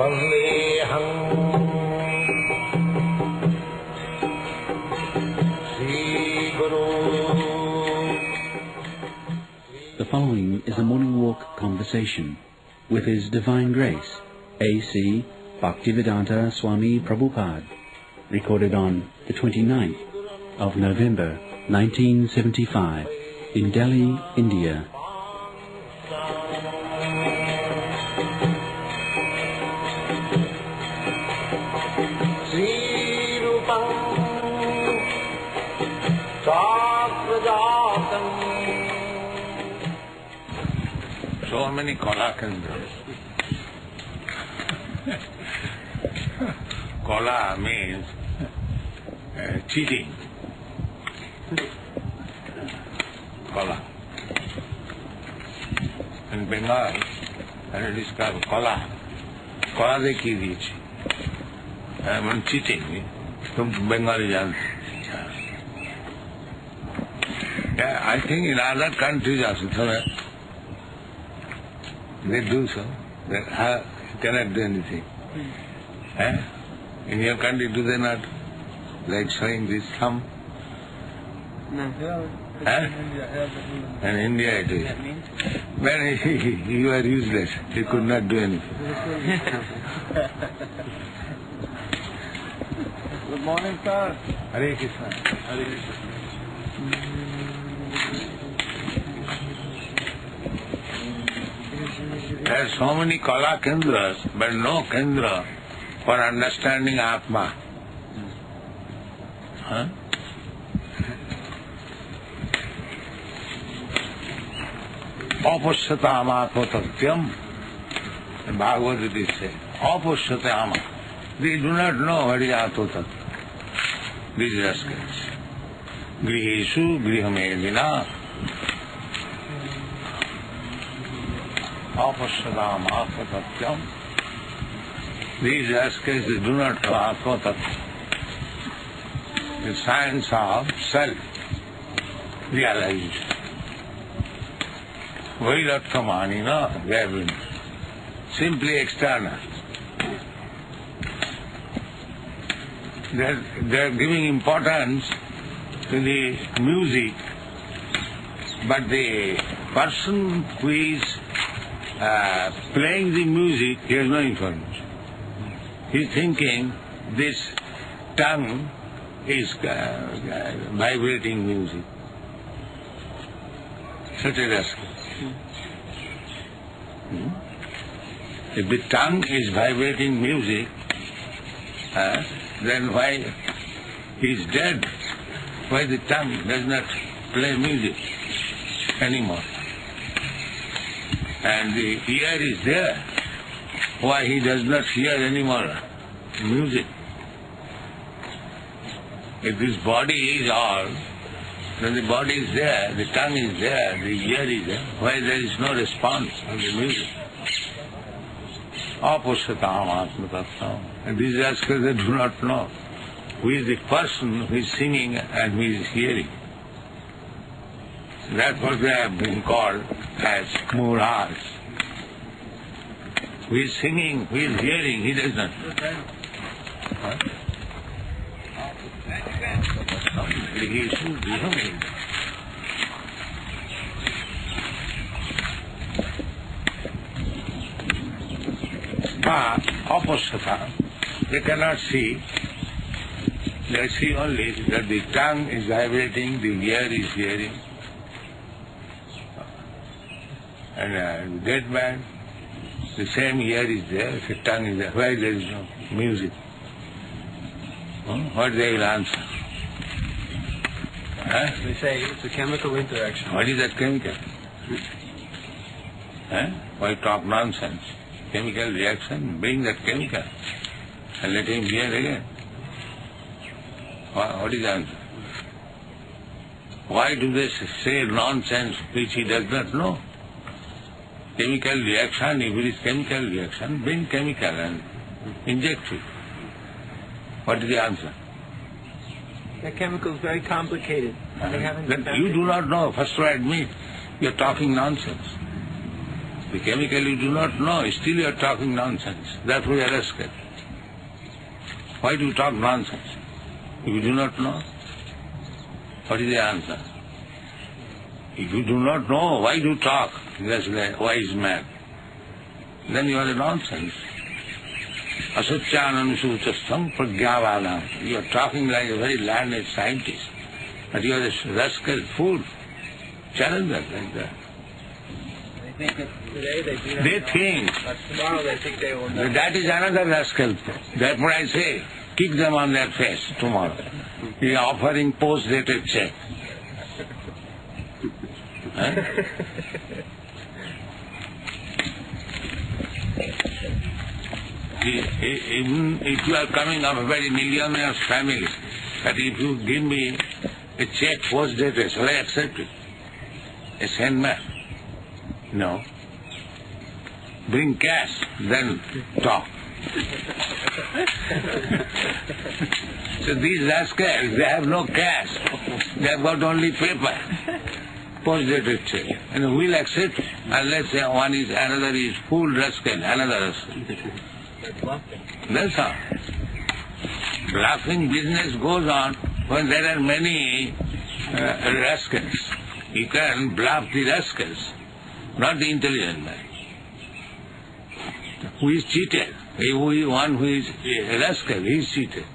Vandeham Sri Guru. The following is a morning walk conversation with His Divine Grace, A.C. Bhaktivedanta Swami Prabhupada, recorded on the 29th of November 1975 in Delhi, India. So many Kala Kendras. Kala means cheating. Kala. In Bengal, and it is called Kala. Kala dekhi diyechi. I mean cheating. Tum Bengali jante. Yeah, I think in other countries also, they do so. They cannot do anything. In your country, do they not? Like showing this thumb? No. In India it is. When you are useless, you could not do anything. Good morning, sir. Hare Krishna. Hare Krishna. There are so many Kala Kendras, but no Kendra for understanding Atma. Apashyatam atmatatyam. In Bhagavad it is said, Apashyatam. They do not know what is Atmatattva. These rascals. Grihesu grihamedina. Apashyatam atmatatyam. These rascals do not know Atmatattva. The science of self-realization. Vairarthamani, no? They have been simply external. They are giving importance to the music, but the person who is playing the music, he has no information. He is thinking this tongue is vibrating music. Such a rascal. If the tongue is vibrating music, then why he is dead? Why the tongue does not play music anymore? And the ear is there. Why he does not hear anymore music? If this body is all, then the body is there, the tongue is there, the ear is there. Why there is no response of the music? Apashyatam atmatattvam. And these rascals, they do not know who is the person who is singing and who is hearing. That's what they have been called as muras. Who is singing, who is hearing, he does not know. Apashyatam. They cannot see. They see only that the tongue is vibrating, the ear is hearing. And the dead man, the same ear is there, the tongue is there. Why there is no music? What they will answer? They say it's a chemical interaction. What is that chemical? Why talk nonsense? Chemical reaction, bring that chemical and let him hear again. What is the answer? Why do they say nonsense which he does not know? Chemical reaction, if it is chemical reaction, bring chemical and inject it. What is the answer? That chemical is very complicated. They haven't Then you do not know. First of all, admit you are talking nonsense. The chemical you do not know, still you are talking nonsense. Therefore you are rascal. Why do you talk nonsense? If you do not know, what is the answer? If you do not know, why do you talk? That's the wise man. Then you are a nonsense. Asatyananusutastang pragyavadam. You are talking like a very learned scientist. But you are a rascal fool. Challenge that like that. They think that today they do not They know, think. but tomorrow they think they will know. That is another rascal. Therefore I say, kick them on their face tomorrow. He is offering post-dated check. Huh? Even if you are coming of a very millionaire's family, that if you give me a check post-dated, shall I accept it? A sandman? No. Bring cash, then talk. So these rascals, they have no cash. They have got only paper. Post-dated check. And who will accept it? Unless another is fool rascal, another rascal. That's all. Bluffing business goes on when there are many rascals. You can bluff the rascals, not the intelligent man. Who is cheated? One who is a rascal, he is cheated.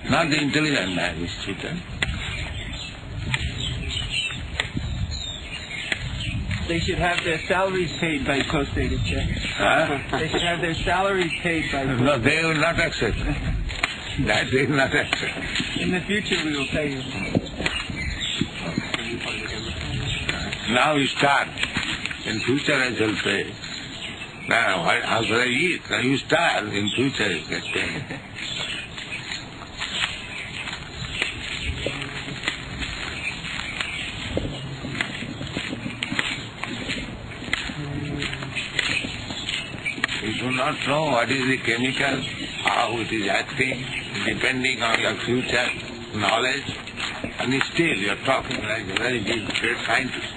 Not the intelligent man who is cheated. They should have their salaries paid by post-dated checks. Huh? They should have their salaries paid by No, they will not accept. That they will not accept. In the future we will pay you. Now you start. In future I shall pay. Now, how shall I eat? Now you start. In future you get paid. You do not know what is the chemical, how it is acting, depending on your future knowledge, and still you are talking like a very big, great scientist.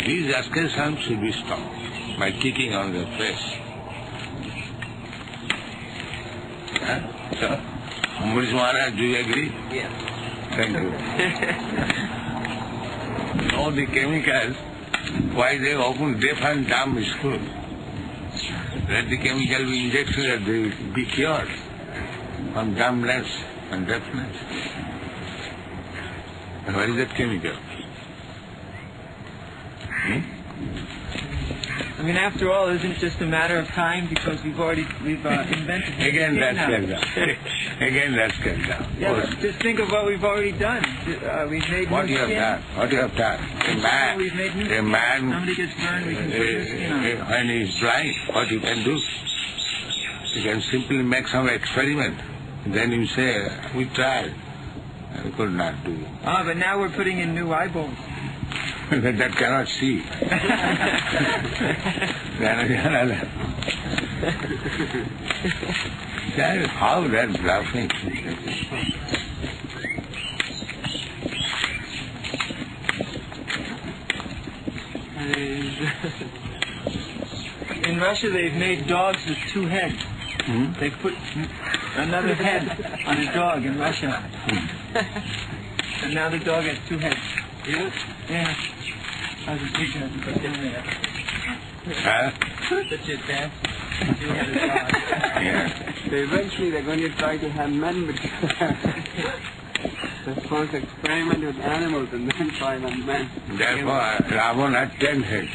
These rascals should be stopped by kicking on their face. Huh? So, Ambarish Maharaj, do you agree? Yes. Thank you. All the chemicals, why they open deaf and dumb school? Let the chemical be injected that they will be cured from dumbness and deafness. And what is that chemical? I mean, after all, isn't it just a matter of time because we've invented it? Again that's killed down. Again that's killed down. Yeah, but just think of what we've already done. We've made What new you have skin. done? What you have done? We've made new A man, Somebody gets burned, we can put new skin on it. when he is blind, what you can do? You can simply make some experiment. Then you say, we tried. And we could not do it. Ah, but now we're putting in new eyeballs. That cannot see. That is how that bluffing. In Russia, they've made dogs with two heads. They put another head on a dog in Russia. And now the dog has two heads. Yeah. I was a teacher at the beginning. Huh? Such a dance. Two-headed dog. Yeah. Eventually they're going to try to have men with they first experiment with animals and then try it on men. Therefore, Ravan had 10 heads.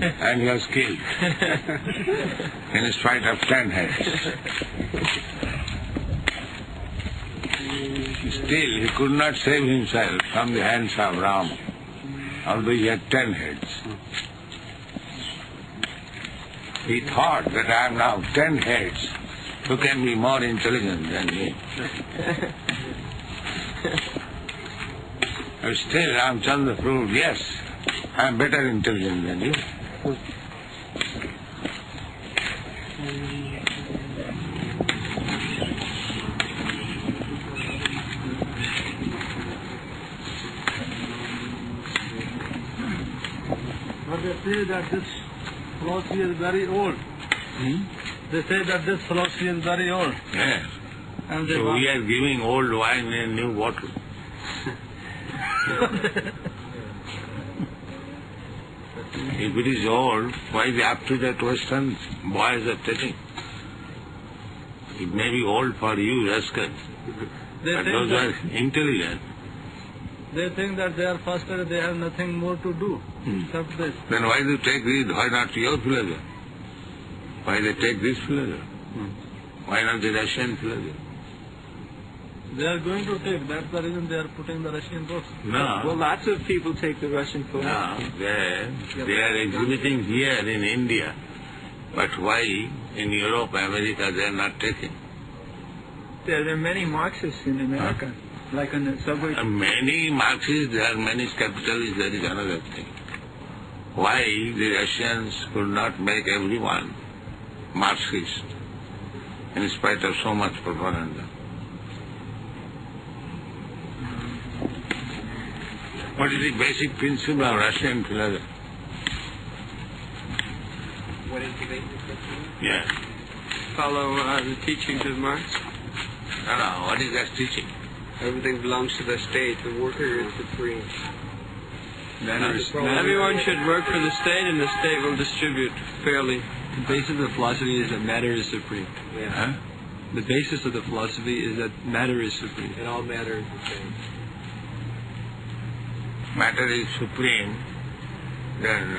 And he was killed. In spite of 10 heads. Still, he could not save himself from the hands of Rama, although he had 10 heads. He thought that I am now 10 heads. Who can be more intelligent than me? But still, Ramchandra proved, yes, I am better intelligent than you. But they say that this philosophy is very old. They say that this philosophy is very old. Yes. And they So want- we are giving old wine in new bottle. If it is old, why the up to that Western boys are taking? It may be old for you, rascal, they but think those that, are intelligent. they think that they are faster, they have nothing more to do except this. Then why do you take this? Why not your philosophy? Why they take this philosophy? Why not the Russian philosophy? They are going to take, that's the reason they are putting the Russian books. No. Well, lots of people take the Russian No, philosophy. they are exhibiting here in India. But why in Europe, America, they are not taking? There are many Marxists in America, like on the subway. Many Marxists, there are many capitalists, that is another thing. Why the Russians could not make everyone Marxist in spite of so much propaganda? What is the basic principle of Russian philosophy? What is the basic principle? Yeah. Follow the teachings of Marx. No, what is that teaching? Everything belongs to the state. The worker is supreme. Everyone Everyone should work for the state, and the state will distribute fairly. The basis of the philosophy is that matter is supreme. Huh? The basis of the philosophy is that matter is supreme. And all matter is the same. Matter is supreme, then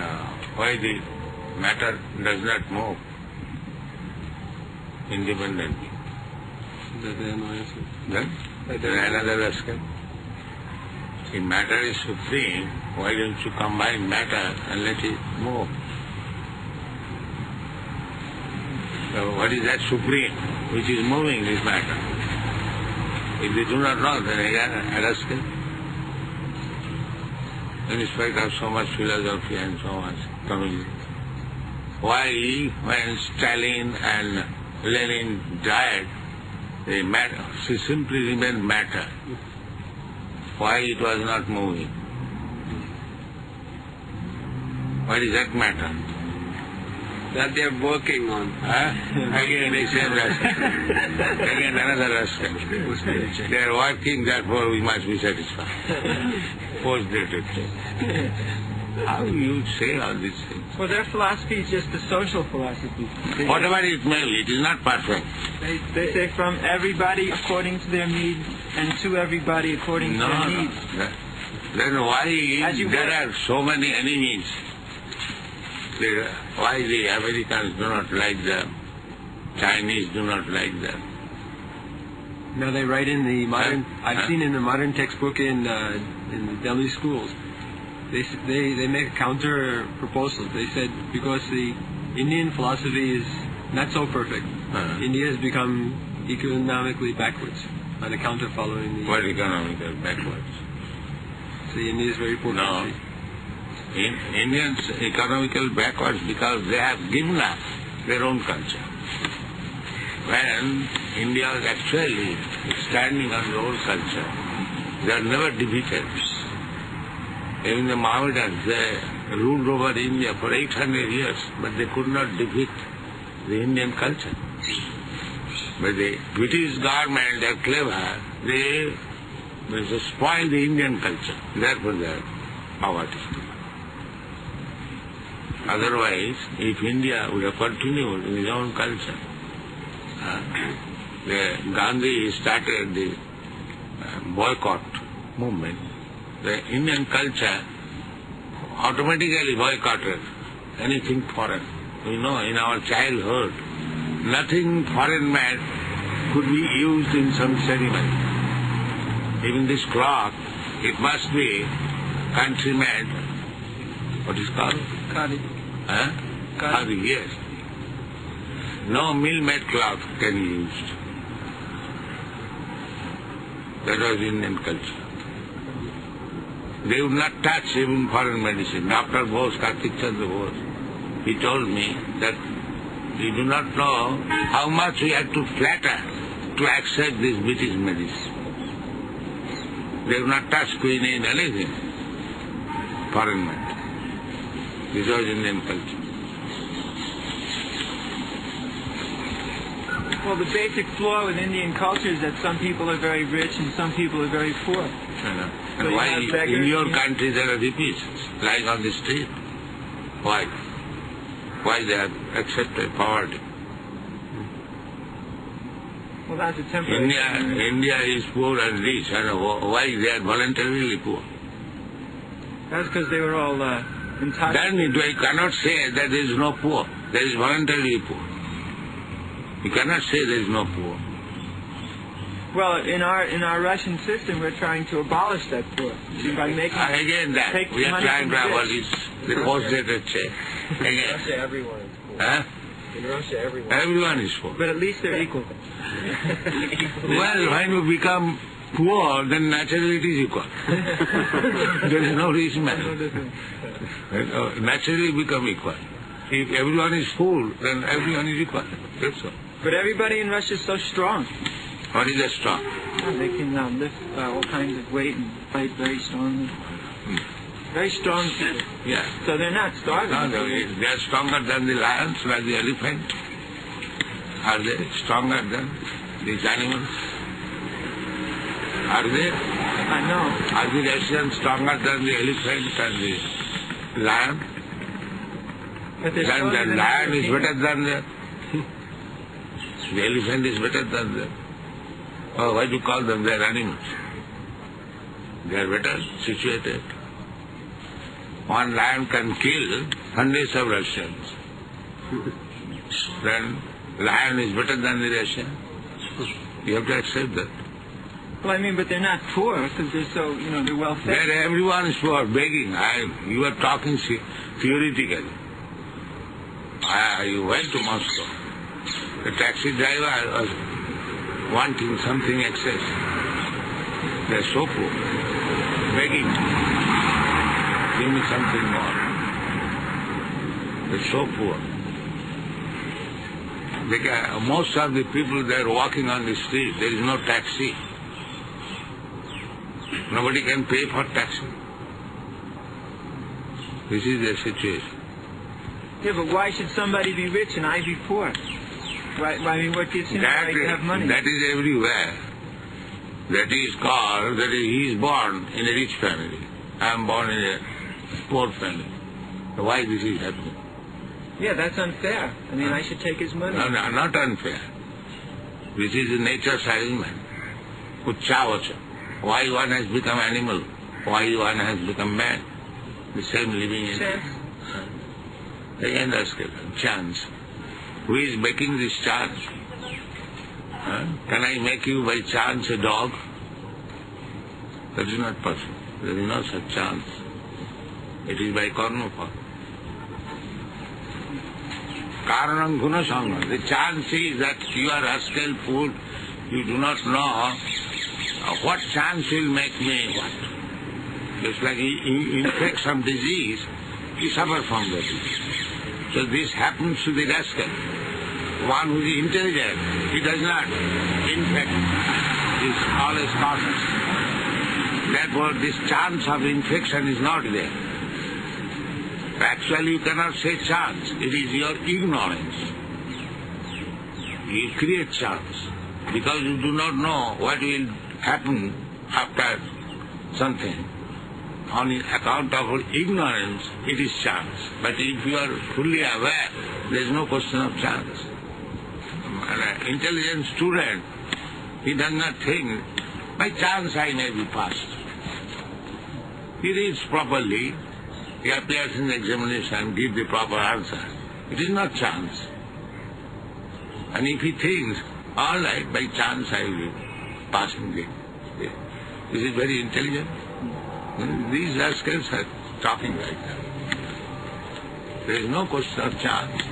why the matter does not move independently? That they know answer. Then another rascal. If matter is supreme, why don't you combine matter and let it move? So what is that supreme which is moving this matter? If they do not know, then they are a rascal. In spite of so much philosophy and so much communism. Why when Stalin and Lenin died, they simply remained matter. Why it was not moving? What is that matter? That they are working on. Again the same rascal. Again another rascal. They are working, therefore we must be satisfied. Post-dated thing. How you say all these things? Well, their philosophy is just a social philosophy. Whatever it may be, it is not perfect. They say from everybody according to their needs and to everybody according to their needs. Then why As you there heard. are so many enemies? Why the Americans do not like them? Chinese do not like them? Now they write in the modern. Huh? I've seen in the modern textbook in the Delhi schools. They make a counter proposal. They said because the Indian philosophy is not so perfect, India has become economically backwards on account of following the. What economical backwards? So India is very poor No. country. Indians economical backwards because they have given up their own culture. When India is actually standing on their own culture, they are never defeated. Even the Mohammedans, they ruled over India for 800 years, but they could not defeat the Indian culture. But the British government, they are clever, they spoil the Indian culture. Therefore they are poverty. Otherwise, if India would have continued in its own culture, Gandhi started the boycott movement. The Indian culture automatically boycotted anything foreign. We know in our childhood, nothing foreign made could be used in some ceremony. Even this cloth, it must be country-made. What is called? Khadi. Huh? Khadi, yes. No mill-made cloth can be used. That was Indian culture. They would not touch even foreign medicine. Dr. Bose, Kartik Chandra Bose, he told me that we do not know how much we have to flatter to accept this British medicine. They would not touch quinine, anything, foreign medicine. This was Indian culture. Well, the basic flaw with Indian culture is that some people are very rich and some people are very poor. And So you why have beggars, in your you- country there are hippies lying on the street? Why? Why they have accepted poverty? Well, that's a temporary thing. India is poor and rich, and why they are voluntarily poor? That's because they were all entitled. Then you cannot say that there is no poor. There is voluntarily poor. You cannot say there is no poor. Well, in our Russian system, we're trying to abolish that poor. See, by making Again that. take We are money trying from to the abolish the post-dated check. Again. Russia, everyone is poor. Huh? In Russia, everyone. Everyone is poor. But at least they're equal. Well, when you become poor, then naturally it is equal. There is no reason. Naturally become equal. If everyone is full, then everyone is equal. That's all. But everybody in Russia is so strong. What is a strong? They can lift all kinds of weight and fight very strongly. Very strong people. Yeah. So they're not starving. No, they are stronger than the lions, like the elephant. Are they stronger than these animals? Are they? I know. Are the Russians stronger than the elephant and the lion? But they're Then stronger the than lion is everything. better than the elephant is better than the... Oh, why do you call them? They are animals. They are better situated. One lion can kill hundreds of Russians. Then lion is better than the Russian. You have to accept that. Well, I mean, but they're not poor because they're so, they're well fed. There everyone is poor, begging. You are talking theoretically. You went to Moscow. The taxi driver was wanting something excess. They are so poor, begging. Give me something more. They are so poor. Most of the people they are walking on the street. There is no taxi. Nobody can pay for taxi. This is the situation. Yeah, but why should somebody be rich and I be poor? Why, I mean, what gives him the right to have money? That is everywhere. That is called, he is born in a rich family. I am born in a poor family. Why this is happening? Yeah, that's unfair. I mean, I should take his money. No, not unfair. This is the nature's arrangement. Uchavacha. Why one has become animal? Why one has become man? The same living entity. Chance. Again, that's chance. Who is making this chance? Can I make you by chance a dog? That is not possible. There is no such chance. It is by karma. Karanam guna sangha. The chance is that you are rascal fool. You do not know what chance will make me what. Just like you infect some disease, you suffer from the disease. So this happens to the rascal. One who is intelligent, he does not infect. He is always cautious. Therefore, this chance of infection is not there. Actually, you cannot say chance. It is your ignorance. You create chance because you do not know what will happen after something. On account of ignorance, it is chance. But if you are fully aware, there is no question of chance. An intelligent student, he does not think, by chance I may be passed. He reads properly, he appears in the examination, gives the proper answer. It is not chance. And if he thinks, all right, by chance I will be passing this. This is very intelligent. These rascals are talking like that. There is no question of chance.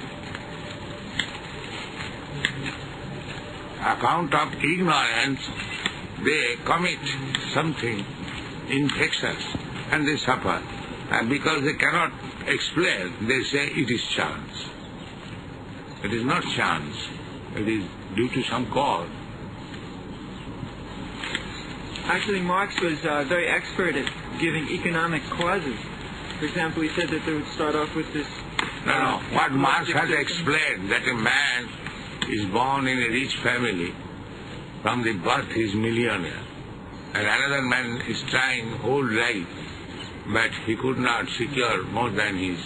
Account of ignorance, they commit something infectious and they suffer. And because they cannot explain, they say it is chance. It is not chance. It is due to some cause. Actually, Marx was very expert at giving economic causes. For example, he said that they would start off with this... No. What Marx has explained, that a man is born in a rich family, from the birth he is millionaire, and another man is trying whole life, but he could not secure more than his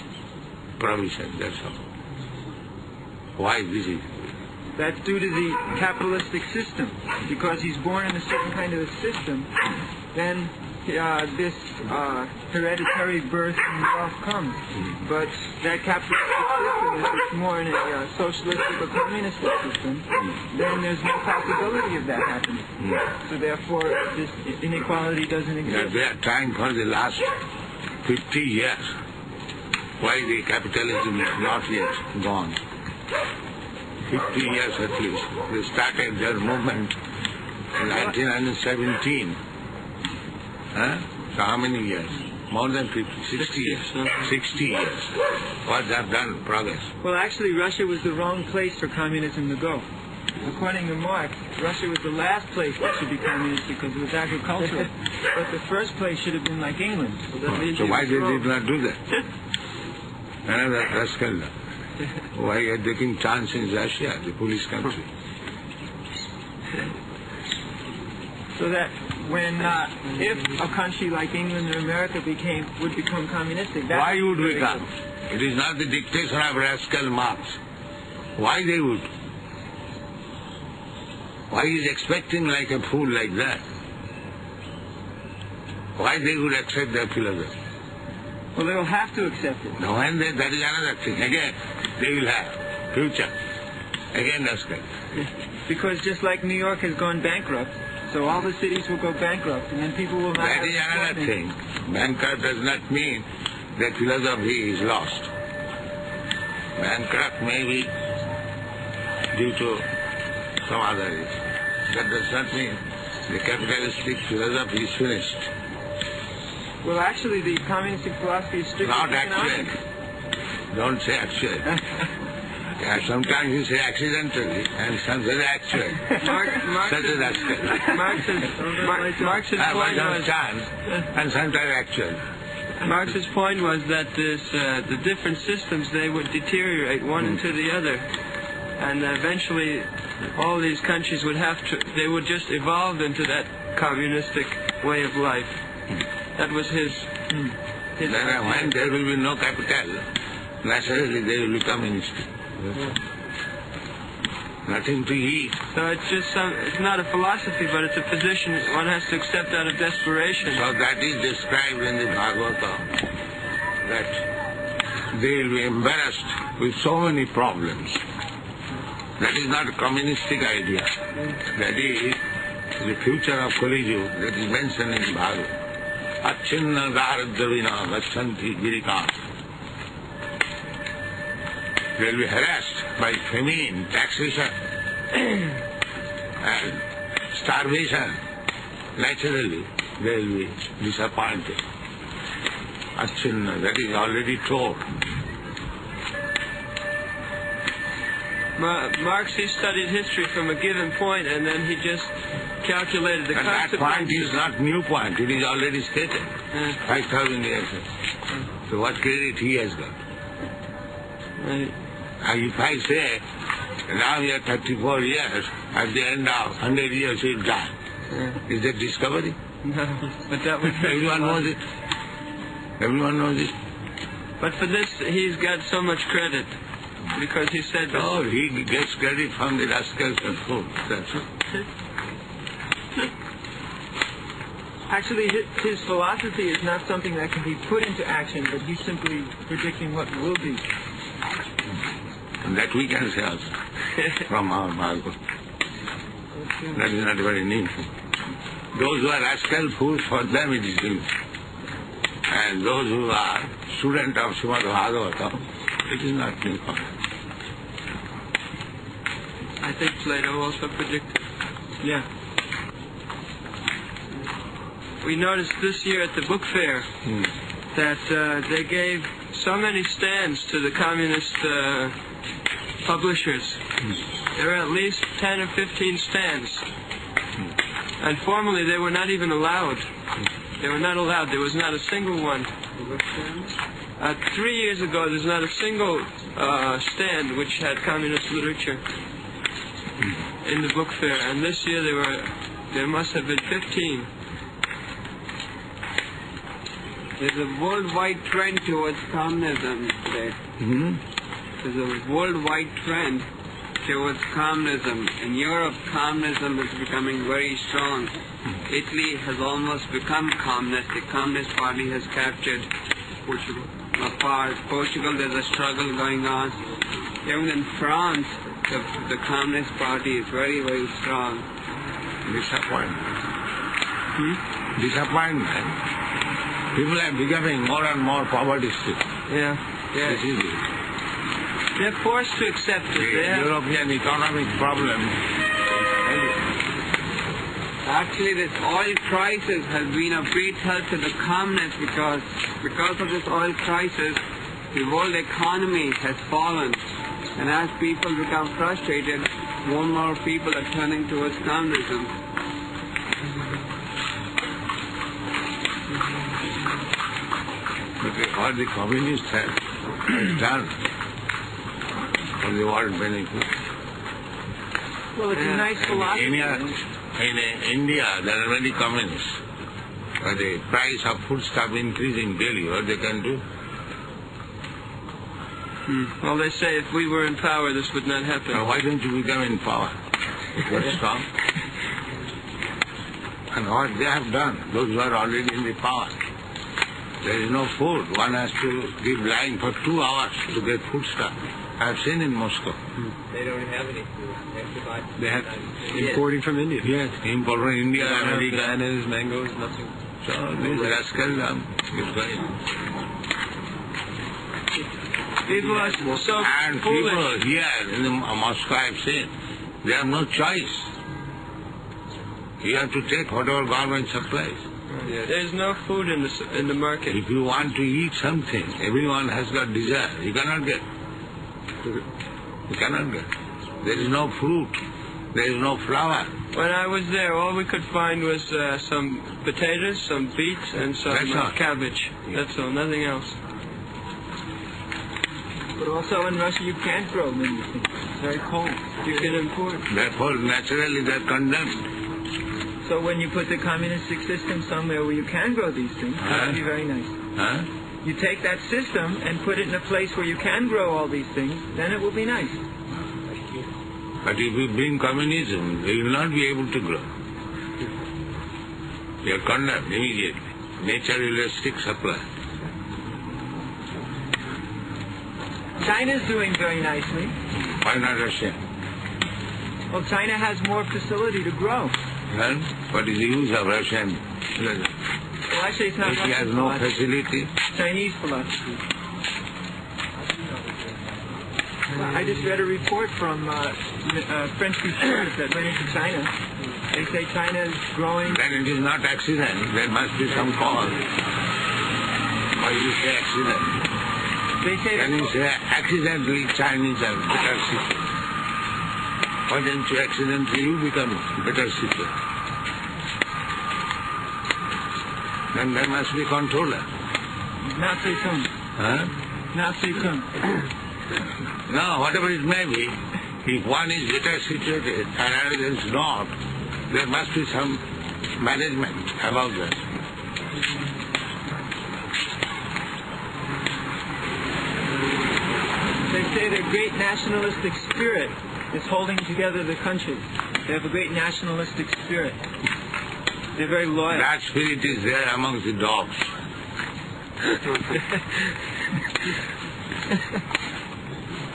provision, that's all. Why this is? That's due to the capitalistic system. Because he's born in a certain kind of a system, then this hereditary birth and wealth comes. But that capitalistic system, if it's more in a socialistic or communistic system, then there's no possibility of that happening. So therefore, this inequality doesn't exist. They are trying for the last 50 years. Why the capitalism is not yet gone? 50 years at least. They started their movement in 1917. So how many years? More than 50, 60 years. 60 years. What they have done, progress. Well, actually, Russia was the wrong place for communism to go. According to Marx, Russia was the last place that should be communist because it was agricultural. But the first place should have been like England. So why they did not do that? Another rascal. Why are they taking chance in Russia, the police country? So that when, if a country like England or America would become communistic, why would become? It is not the dictation of rascal Marx. Why they would? Why he is expecting like a fool like that? Why they would accept their philosophy? Well, they will have to accept it. Now, and that is another thing. Again, they will have future. Again, rascal. Because just like New York has gone bankrupt, so all the cities will go bankrupt, and then people will not have... That is another thing. Bankrupt does not mean that philosophy is lost. Bankrupt may be due to some other reason. That does not mean the capitalistic philosophy is finished. Well, actually, the communistic philosophy is strictly not economic. actually. Don't say actually. Sometimes you say accidentally, and sometimes actually. Such as actually. Marx's point was chance, and sometimes actually. Marx's point was that the different systems, they would deteriorate one into the other, and eventually all these countries would they would just evolve into that communistic way of life. That was his then when there will be no capital, naturally they will be communistic. Nothing to eat. So it's just it's not a philosophy, but it's a position one has to accept out of desperation. So that is described in the Bhagavata, that they will be embarrassed with so many problems. That is not a communistic idea. That is the future of Kali Yuga that is mentioned in Bhagavata. Achinna Daradavina Vachanti Girika. They will be harassed by famine, taxation, and starvation. Naturally, they will be disappointed. Achinna, that is already told. Marx, he studied history from a given point, and then he just calculated the consequences. And that point is not new point, it is already stated. 5,000 years ago. So what credit he has got? Right. If I say, now you are 34 years, at the end of 100 years you will die. Is that discovery? No, but that would be... Everyone knows it. Everyone knows it. But for this, he's got so much credit. Because he said that... Oh, he gets credit from the rascals and fools, that's it. Actually, his philosophy is not something that can be put into action, but he's simply predicting what will be. And that we can say also from our Bhagavad. That is not very needful. Those who are rascal fools, for them it is needful. And those who are students of Srimad Bhagavatam, it is not needful. I think Plato also predicted. Yeah. We noticed this year at the book fair that they gave so many stands to the communist publishers. There were at least 10 or 15 stands. And formerly they were not even allowed. They were not allowed. There was not a single one 3 years ago, there's not a single stand which had communist literature in the book fair, and this year there must have been 15. There's a worldwide trend towards communism today. There's a worldwide trend towards communism. In Europe, communism is becoming very strong. Italy has almost become communist. The Communist Party has captured Portugal. Portugal, there's a struggle going on. Even in France, the Communist Party is very, very strong. Disappointment. Disappointment. People are becoming more and more poverty-stricken. Yeah. This is it. They're forced to accept it. The European economic problem. Actually, this oil crisis has been a great help to the communists because of this oil crisis, the world economy has fallen. And as people become frustrated, more and more people are turning towards communism. But what the communists have done for the world benefit. Well, it's a nice philosophy. In India, there are many communists. But the price of foodstuff increasing daily. What they can do? Well, they say if we were in power, this would not happen. Now, why don't you become in power? You're strong. And what they have done, those who are already in the power, there is no food. One has to give line for 2 hours to get foodstuff. I have seen in Moscow. They don't have any food. They have to buy. They have importing from India. Yes, import from India, America. Bananas, mangoes, nothing. So this rascal is going. People are so And foolish. people here in Moscow I have seen, they have no choice. You have to take whatever government supplies. There's no food in the market. If you want to eat something, everyone has got desire. You cannot get. You cannot get. There is no fruit. There is no flour. When I was there, all we could find was some potatoes, some beets, and some That's all. cabbage. That's all, nothing else. But also in Russia, you can't grow many things. It's very cold. You can import. Therefore, naturally, they are condemned. So when you put the communistic system somewhere where you can grow these things, it would be very nice. Huh? You take that system and put it in a place where you can grow all these things, then it will be nice. But if you bring communism, they will not be able to grow. They are condemned immediately. Nature will restrict supply. China's doing very nicely. Why not Russia? Well, China has more facility to grow. Then what is the use of Russian? Well, actually, it's not If he has Russian no philosophy. facility, Chinese philosophy. I just read a report from French reporters that went into China. They say China is growing. then it is not accident. There must be some cause. Why you say accident? They say Then you say accidentally Chinese are better situated. Why don't you accidentally you become better situated? Then there must be controller. not so soon. Huh? Not so soon. No, whatever it may be, if one is better situated and another is not, there must be some management about that. They say the great nationalistic spirit is holding together the country. They have a great nationalistic spirit. They're very loyal. That spirit is there amongst the dogs.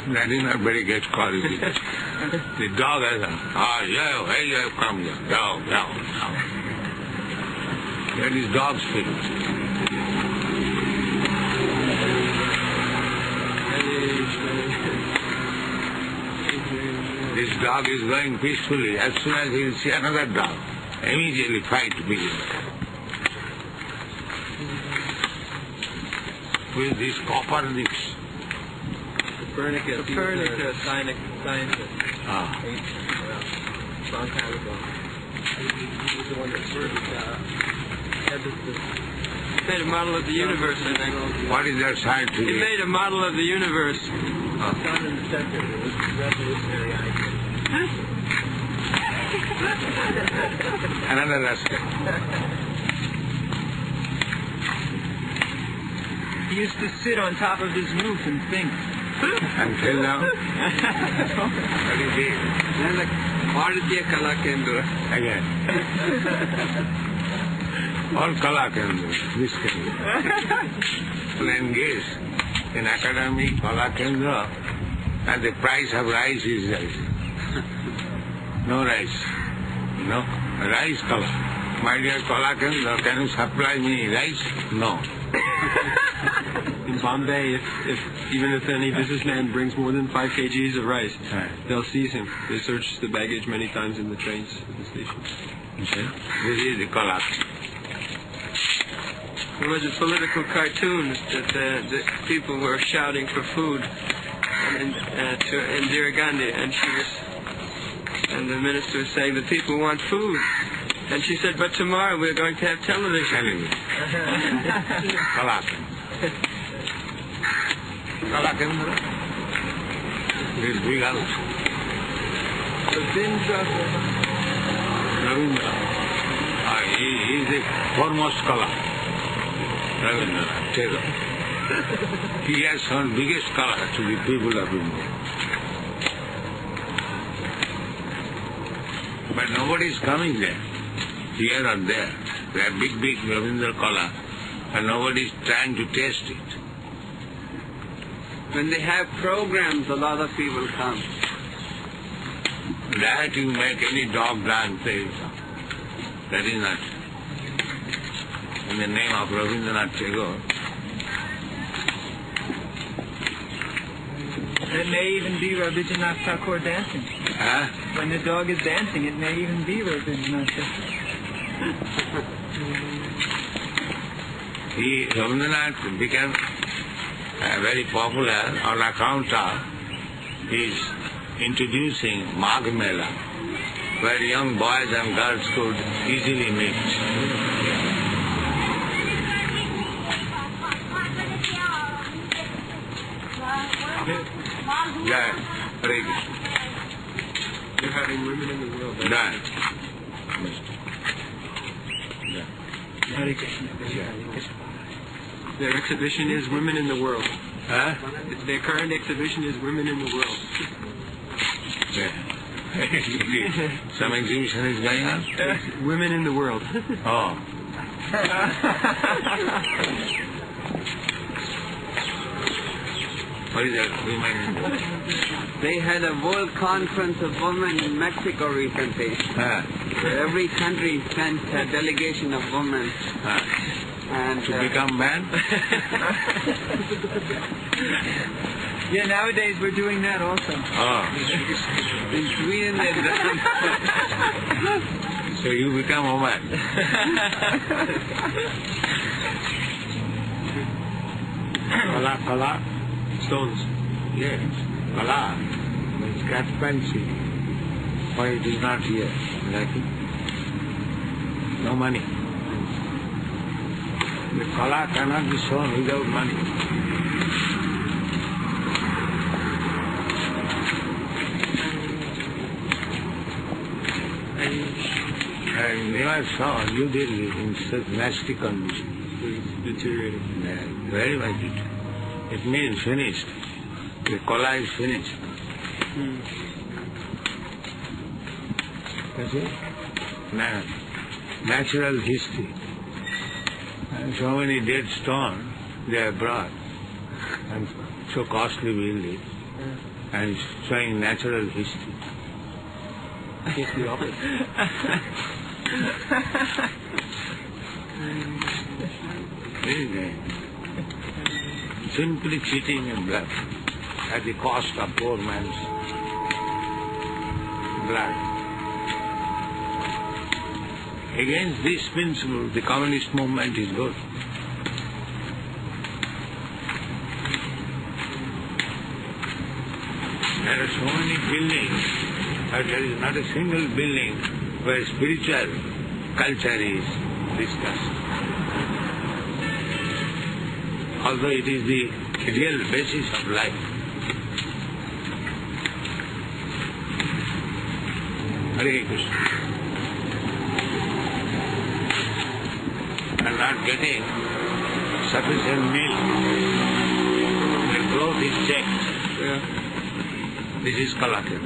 That is not very good quality. The dog has hey, you have come here. Dog. That is dog spirit. This dog is going peacefully. As soon as he will see another dog, immediately fight begins. With this Copernicus. Copernicus. Scientist. Ah. A long time ago. He was the one that first had this Made a model of the universe, I think. What is that sign to He you? made a model of the universe. Sun in the center. It was revolutionary idea. Another rascal. He used to sit on top of his roof and think. Until now. What is it? Then the Bharatiya Kala Kendra. Again. All Kala Kendra. This Kendra. Engaged in academic Kala Kendra, and the price of rice is rice. No rice. No. Rice Kala. My dear Kala Kendra, can you supply me rice? No. In Bombay, if even if any businessman brings more than 5 kgs of rice, they'll seize him. They search the baggage many times in the trains at the station. Okay. This is the Kala. There was a political cartoon that the people were shouting for food to Indira Gandhi, and the minister was saying the people want food, and she said, but tomorrow we're going to have television. Kala. Kala Kendra. This big house. Ravindra. He is the foremost Kala. Ravindra Tagore. He has shown biggest Kala to the people of India. But nobody is coming there, here or there. They are big Ravindra Kala, and nobody is trying to taste it. When they have programs, a lot of people come. That you make any dog dance, that is not. In the name of Rabindranath Tagore. It may even be Rabindranath Tagore dancing. Huh? When the dog is dancing, it may even be Rabindranath Tagore. Rabindranath became very popular on account of his introducing Magh Mela, where young boys and girls could easily meet. Jai, Hare Krishna. They're having women in the world. Jai. Hare Krishna. Their exhibition is Women in the World. Huh? Their current exhibition is Women in the World. Yeah. Some exhibition is going on? Women in the World. Oh. What is that? Women? They had a World Conference of Women in Mexico recently. Where every country sent a delegation of women. And To become man? Yeah, nowadays we're doing that also. Oh. in Sweden they've done. So you become a man. Kala. Stones. Yes. Kala means craftsmanship. Why it is not here? Like it? No money. The Kala cannot be shown without money. And never saw New Delhi in such nasty condition. Deteriorating. Very much deteriorated. It means finished. The Kala is finished. You see? Natural history. And so many dead stones they have brought. And so costly building. And showing natural history. Just the opposite. Simply cheating and blood at the cost of poor man's blood. Against this principle, the communist movement is good. There are so many buildings, but there is not a single building where spiritual culture is discussed. although it is the real basis of life. Hare Krishna. And not getting sufficient milk, the growth is checked. Yeah. This is collateral.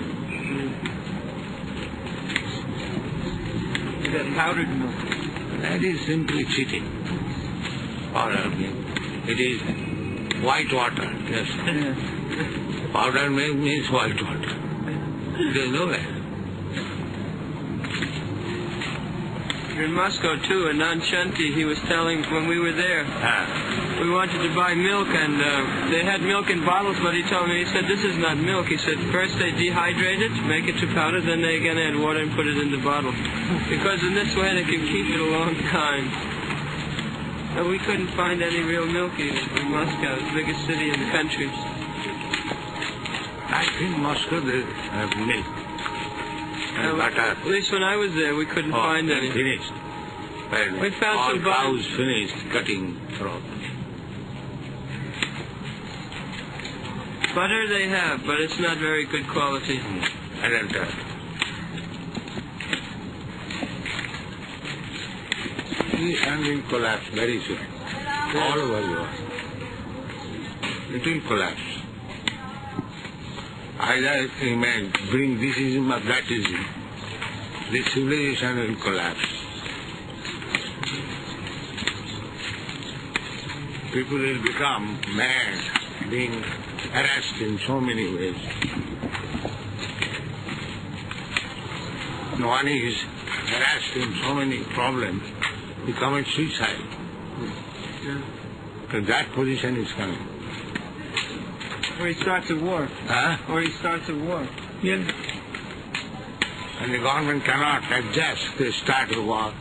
You got powdered milk. That is simply cheating. Powdered milk. It is white water. Yes. Yeah. Powdered milk means white water. There is no way. In Moscow too, Anand Shanti, he was telling when we were there, we wanted to buy milk and they had milk in bottles, but he told me, he said, this is not milk. He said, first they dehydrate it, make it to powder, then they again add water and put it in the bottle. Because in this way they can keep it a long time. And we couldn't find any real milk even in Moscow, the biggest city in the country. I think Moscow they have milk. And butter. At least when I was there, we couldn't find any. Finished. Well, We found all some cows finished cutting throat. Butter they have, but it's not very good quality. I don't tell. And will collapse very soon. All over the world. It will collapse. Either you may bring this ism or that ism. This civilization will collapse. People will become mad, being harassed in so many ways. One is harassed in so many problems, he commits suicide. So that position is coming. Or he starts a war. Huh? Or he starts a war. Yes. And the government cannot adjust, they start a war.